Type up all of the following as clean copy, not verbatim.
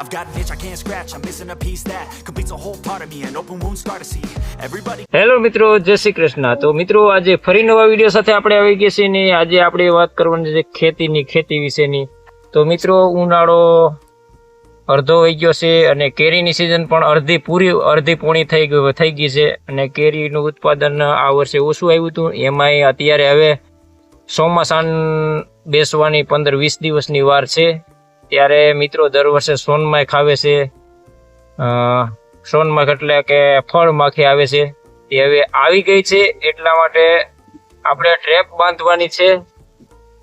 I've got an itch I can't scratch, I'm missing a piece that completes a whole part of me, an open wound scar to see. Everybody. Hello મિત્રો, જય શ્રી કૃષ્ણ. તો મિત્રો આજે ફરી નવા video સાથે આપણે આવી ગયા છીએ ને આજે આપણે વાત કરવાની છે ખેતી વિશેની. તો મિત્રો ઉનાળો અડધો થઈ ગયો છે અને કેરીની સિઝન પણ અડધી પૂરી થઈ ગઈ છે અને કેરીનું ઉત્પાદન આ વર્ષે ઓછું આવ્યું હતું. એમાંય અત્યારે હવે ચોમાસાન બેસવાની 15-20 દિવસની વાર છે. ત્યારે મિત્રો દર વર્ષે સોનમાખ આવે છે. સોનમાખ એટલે કે ફળ માખી આવે છે, તે હવે આવી ગઈ છે. એટલા માટે આપણે ટ્રેપ બાંધવાની છે.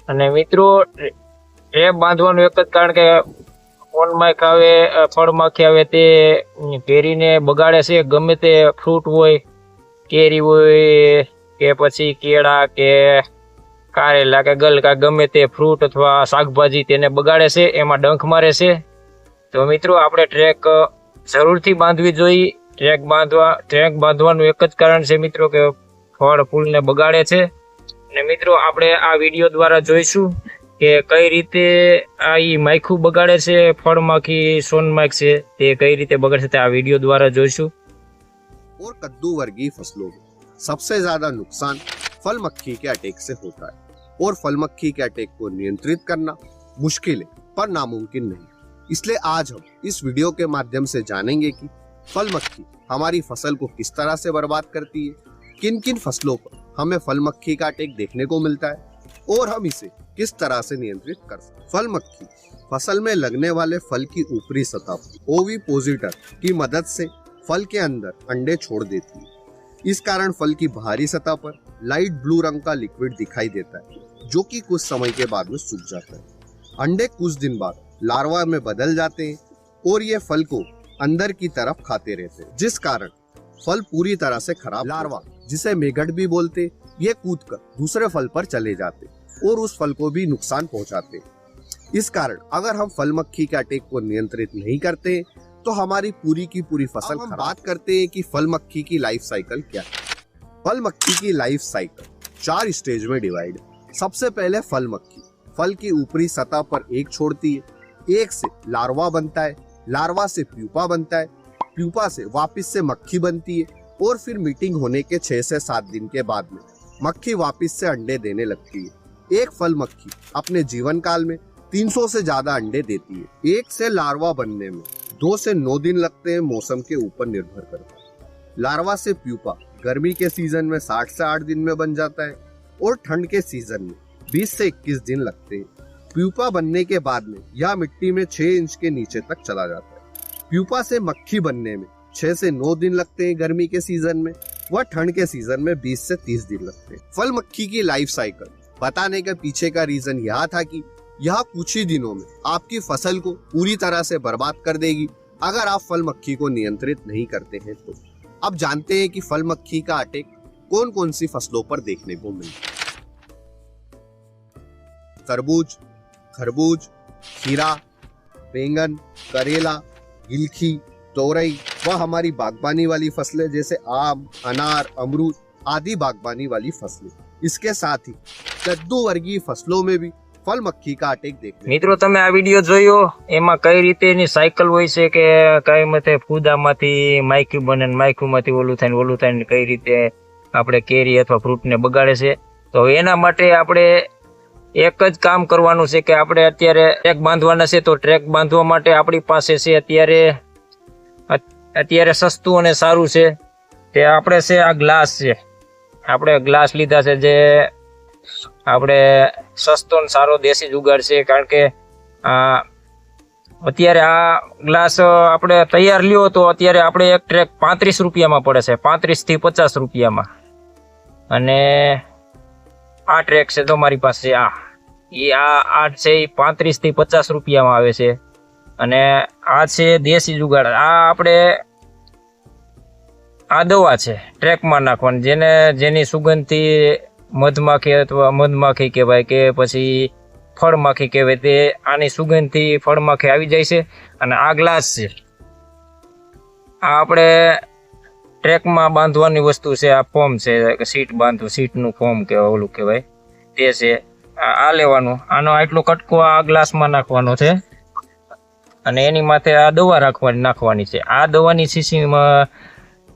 અને મિત્રો ટ્રેપ બાંધવાનું એક જ કારણ કે સોનમાખ આવે, ફળ માખી આવે તે કેરીને બગાડે છે. ગમે તે ફ્રૂટ હોય, કેરી હોય કે પછી કેળા કે કારેલા કે ગલકા, ગમે તે ફ્રૂટ અથવા શાકભાજી તેને બગાડે છે, એમાં ડંખ મારે છે. તો મિત્રો આપણે ટ્રેક જરૂરથી બાંધવી જોઈએ. ટ્રેક બાંધવાનું એક જ કારણ છે મિત્રો કે ફળ ફૂલને બગાડે છે. અને મિત્રો આપણે આ વિડીયો દ્વારા જોઈશું કે કઈ રીતે આ માખું બગાડે છે, ફળમાખી સોનમાખ છે તે કઈ રીતે બગાડે છે, તે આ વિડીયો દ્વારા જોઈશું. और कद्दू वर्गीय फसलों में सबसे ज्यादा नुकसान फल मक्खी के अटैक से होता है और फल मक्खी के अटैक को नियंत्रित करना मुश्किल है पर नामुमकिन नहीं. इसलिए आज हम इस वीडियो के माध्यम से जानेंगे कि फल मक्खी हमारी फसल को किस तरह से बर्बाद करती है, किन किन फसलों पर हमें फल मक्खी का अटैक देखने को मिलता है और हम इसे किस तरह से नियंत्रित कर सकते. फल मक्खी फसल में लगने वाले फल की ऊपरी सतह ओविपोजिटर की मदद से फल के अंदर अंडे छोड़ देती है. इस कारण फल की बाहरी सतह पर लाइट ब्लू रंग का लिक्विड दिखाई देता है जो कि कुछ समय के बाद में सूख जाता है. अंडे कुछ दिन बाद लार्वा में बदल जाते हैं और ये फल को अंदर की तरफ खाते रहते हैं, जिस कारण फल पूरी तरह से खराब. लार्वा जिसे मेगट भी बोलते, ये कूदकर दूसरे फल पर चले जाते और उस फल को भी नुकसान पहुंचाते. इस कारण अगर हम फल मक्खी के अटैक को नियंत्रित नहीं करते तो हमारी पूरी की पूरी फसल खराब. बात करते हैं कि फल मक्खी की लाइफ साइकिल क्या है. फल मक्खी की लाइफ साइकिल 4 स्टेज में डिवाइड है. सबसे पहले फल मक्खी फल की ऊपरी सतह पर एक छोड़ती है. एक से लार्वा बनता है, लार्वा से प्यूपा बनता है, प्यूपा से वापस से मक्खी बनती है और फिर मीटिंग होने के 6 से 7 दिन के बाद में मक्खी वापस से अंडे देने लगती है. एक फल मक्खी अपने जीवन काल में 300 से ज्यादा अंडे देती है. एक से लार्वा बनने में 2 से 9 दिन लगते हैं, मौसम के ऊपर निर्भर करता है. लार्वा से प्यूपा गर्मी के सीजन में 60 से 8 दिन में बन जाता है और ठंड के सीजन में 20 से 21 दिन लगते हैं. प्यूपा बनने के बाद में यह मिट्टी में 6 इंच के नीचे तक चला जाता है. प्यूपा से मक्खी बनने में 6 से 9 दिन लगते हैं गर्मी के सीजन में, व ठंड के सीजन में 20 से 30 दिन लगते हैं. फल मक्खी की लाइफ साइकिल बताने के पीछे का रीजन यह था कि यह कुछ ही दिनों में आपकी फसल को पूरी तरह से बर्बाद कर देगी अगर आप फल मक्खी को नियंत्रित नहीं करते हैं तो. अब जानते हैं कि फल मक्खी का अटैक कौन कौन सी फसलों पर देखने को मिलता है. तरबूज, खरबूज, खीरा, बैंगन, करेला, गिलखी, तोरई व हमारी बागबानी वाली फसलें जैसे आम, अनार, अमरूद आदि बागबानी वाली फसलें. इसके साथ ही कद्दू वर्गीय फसलों में भी फल मक्खी का अटैक देखने. મિત્રો તમે આ વિડીયો જોયો, એમાં કઈ રીતે એની સાયકલ હોય છે કે કઈ મતે ફૂદામાંથી માખી બને ને માખીમાંથી ઓલું થાય ને કઈ રીતે આપણે કેરી અથવા ફ્રૂટને બગાડે છે. તો એના માટે આપણે એક જ કામ કરવાનું છે કે આપણે અત્યારે ટ્રેક બાંધવાના છે. તો ટ્રેક બાંધવા માટે આપણી પાસે છે અત્યારે સસ્તું અને સારું છે તે આપણે છે આ ગ્લાસ છે. આપણે ગ્લાસ લીધા છે જે આપણે સસ્તો ને સારો દેશી જુગાડ છે. કારણ કે અત્યારે આ ગ્લાસ આપણે તૈયાર લ્યો તો અત્યારે આપણે એક ટ્રેક 35 રૂપિયામાં પડે છે, 35 થી 50 રૂપિયામાં. અને આ ટ્રેક છે તમારી પાસે આ છે એ 35 થી 50 રૂપિયામાં આવે છે. અને આ છે દેશી જુગાડ. આ આપણે આ દવા છે ટ્રેકમાં નાખવાની, જેની સુગંધથી મધમાખી અથવા મધમાખી કહેવાય કે પછી ફળમાખી કહેવાય, તે આની સુગંધથી ફળમાખી આવી જાય છે. અને આ ગ્લાસ છે, આ આપણે ટ્રેકમાં બાંધવાની વસ્તુ છે. આ ફોર્મ છે, સીટ બાંધવું, સીટનું ફોર્મ કે ઓલું કહેવાય તે છે. આ લેવાનું, આનો આટલો કટકો આ ગ્લાસમાં નાખવાનો છે. અને એની માથે આ દવા નાખવાની છે. આ દવાની સીસીમાં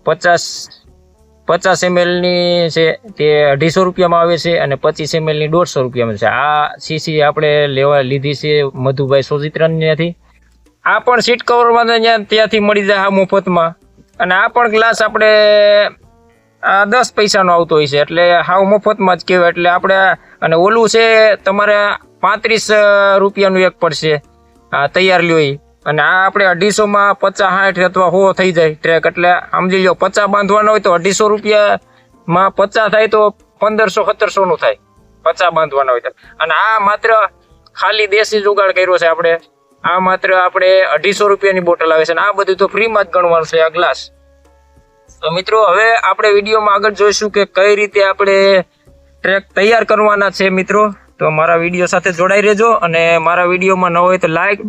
50 ml ની છે તે 250 રૂપિયામાં આવે છે અને 25 ml ની 150 રૂપિયામાં છે. આ સીસી આપણે લીધી છે મધુભાઈ સોજિત્રાની. આ પણ સીટ કવરમાં ત્યાંથી મળી જાય મફતમાં. અને આ પણ ગ્લાસ આપણે 10 પૈસાનો આવતો હોય છે, એટલે હાવ મફતમાં જ કહેવાય. એટલે આપણે અને ઓલું છે તમારે 35 રૂપિયાનું એક પડશે તૈયાર લ્યો. અને આ આપણે 250માં 50, 60 અથવા 100 થઈ જાય ટ્રેક. એટલે સમજી લો 50 બાંધવાનો હોય તો 250 રૂપિયામાં 50 થાય તો 1500-1700 નું થાય 50 બાંધવાના હોય તો. અને આ માત્ર ખાલી દેશી જુગાડ કર્યો છે આપણે. આ માત્ર આપણે 250 રૂપિયાની બોટલ આવે છે અને આ બધું તો ફ્રીમાં જ ગણવાનું છે આ ગ્લાસ. તો મિત્રો હવે આપણે વિડીયોમાં આગળ જોઈશું કે કઈ રીતે આપણે ટ્રેક તૈયાર કરવાના છે મિત્રો. તો મારા વિડીયો સાથે જોડાઈ રહેજો અને મારા વિડીયોમાં નવો હોય તો લાઈક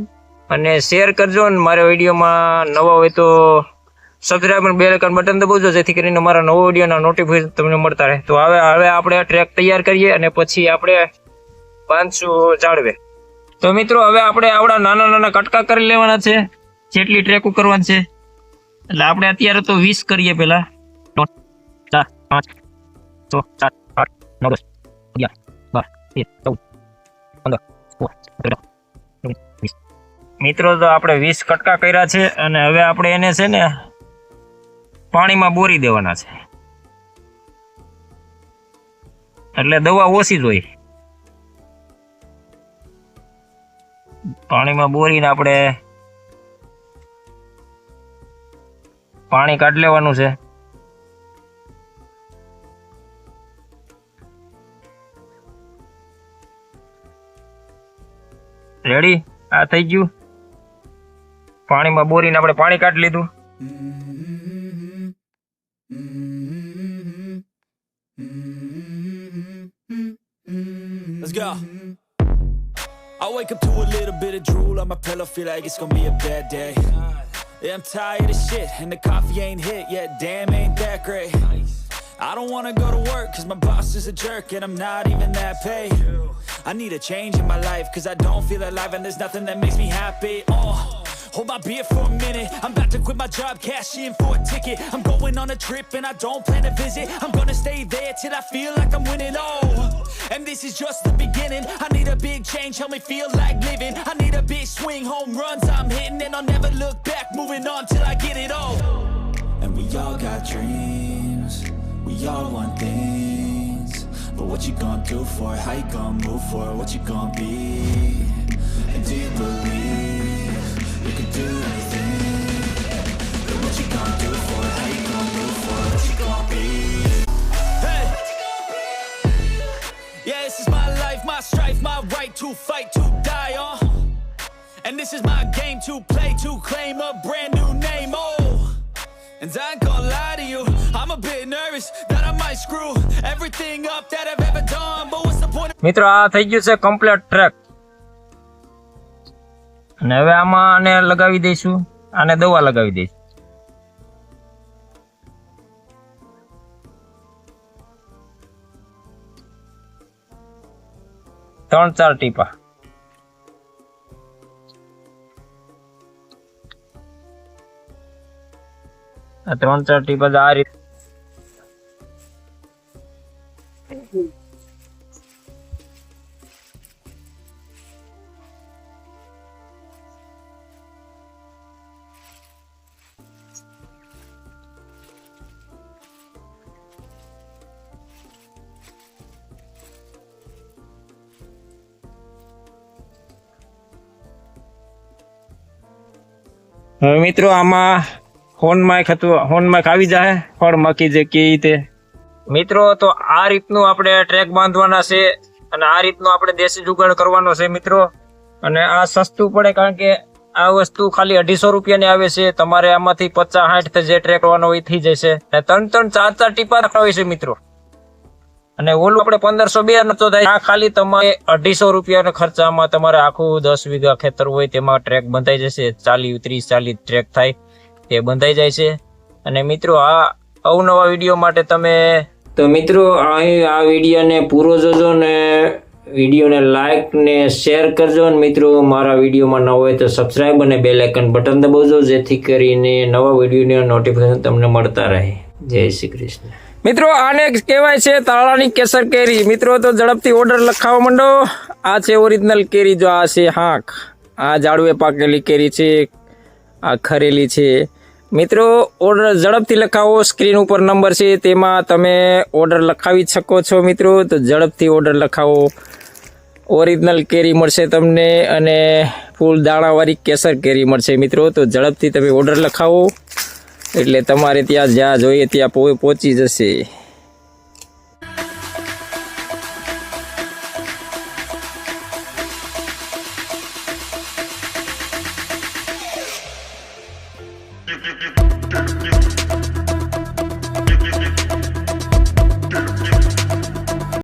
અને શેર કરજો. અને મારા વિડીયોમાં નવા હોય તો સબસ્ક્રાઈબ અને બેલ આઇકન બટન દબાવજો, જેથી કરીને મારા નવો વિડીયોના નોટિફિકેશન તમને મળતા રહે. તો હવે આપણે ટ્રેક તૈયાર કરીએ અને પછી આપણે બાંધશું ઝાડવે. તો મિત્રો હવે આપણે આવડા નાના કટકા કરી લેવાના છે જેટલી ટ્રેકો કરવાની છે. એટલે આપણે અત્યારે તો 20 કરીએ પેલા. 3 4 5 6 7 8 9 10 11 12 13 14 15 મિત્રો તો આપણે 20 કટકા કર્યા છે અને હવે આપણે એને છે ને પાણીમાં બોરી દેવાના છે. એટલે દવા ઓછી જ હોય. પાણીમાં બોરીને આપણે પાણી કાઢી લેવાનું છે. રેડી? આ થઈ ગયું. પાણીમાં બોરીને આપણે પાણી કાઢી લીધું. Let's go. I wake up to a little bit of drool on my pillow, feel like it's gonna be a bad day. Yeah, I'm tired of shit and the coffee ain't hit yet, damn ain't that great. I don't wanna go to work cause my boss is a jerk and I'm not even that paid. I need a change in my life cause I don't feel alive and there's nothing that makes me happy. Hold my beer for a minute, I'm about to quit my job, cash in for a ticket. I'm going on a trip and I don't plan to visit. I'm gonna stay there till I feel like I'm winning, and this is just the beginning. I need a big change, help me feel like living. I need a big swing, home runs I'm hitting, and I'll never look back, moving on till I get it all. And we all got dreams, we all want things, but what you gonna do for it? How you gonna move for it? What you gonna be? And do you believe you can do anything? But what you gonna do for it? How you gonna move for it? What you gonna be? Hey! Yeah, this is my life, my strife, my right to fight, to die, and this is my game to play, to claim a brand new name, and I ain't gonna lie to you, I'm a bit nervous that I might screw everything up that I've ever done, but what's the point of... મિત્રો આ થઈ ગયું છે complete track. અને હવે આમાં આને લગાવી દઈશું, આને દવા લગાવી દઈશું. 3-4 ટીપા. આ 3-4 ટીપા આ રીતે. હવે મિત્રો આમાં હોર્ન માઇક આવી જાય, ફળ મકી જે કે રીતે. મિત્રો તો આ રીતનું આપણે ટ્રેક બાંધવાના છે અને આ રીતનું આપણે દેશી જુગાડ કરવાનો છે મિત્રો. અને આ સસ્તું પડે કારણ કે આ વસ્તુ ખાલી 250 રૂપિયાની આવે છે. તમારે આમાંથી 50-60 જે ટ્રેક કરવાનો હોય થઈ જશે. 3-3, 4-4 ટીપા હોય છે મિત્રો. અને ઓલું આપણે 1500-2 તો થાય. આ ખાલી તમારે 250 રૂપિયાના ખર્ચામાં તમારે આખું 10 વીઘા ખેતર હોય તેમાં ટ્રેક બંધાઈ જશે. 30-40 ટ્રેક થાય તે બંધાઈ જાય છે. અને મિત્રો આ અવનવા વિડીયો માટે તમે તો મિત્રો આ વિડીયોને પૂરો જોજો ને વિડીયોને લાઈક ને શેર કરજો અને મિત્રો મારા વિડીયોમાં ન હોય તો સબસ્ક્રાઈબ અને બેલ આઇકન બટન દબાવજો જેથી કરીને નવા વિડીયોના નોટિફિકેશન તમને મળતા રહે. જય શ્રી કૃષ્ણ. મિત્રો આને કહેવાય છે તાળાની કેસર કેરી. મિત્રો તો ઝડપથી ઓર્ડર લખાવવા માંડો. આ છે ઓરિજિનલ કેરી. જો આ છે હાંક, આ ઝાડવે પાકેલી કેરી છે, આ ખરેલી છે. મિત્રો ઓર્ડર ઝડપથી લખાવો. સ્ક્રીન ઉપર નંબર છે તેમાં તમે ઓર્ડર લખાવી શકો છો. મિત્રો તો ઝડપથી ઓર્ડર લખાવો. ઓરિજિનલ કેરી મળશે તમને અને ફૂલ દાણાવાળી કેસર કેરી મળશે. મિત્રો તો ઝડપથી તમે ઓર્ડર લખાવો એટલે તમારે ત્યાં જ્યાં જોઈએ ત્યાં પહોંચી જશે.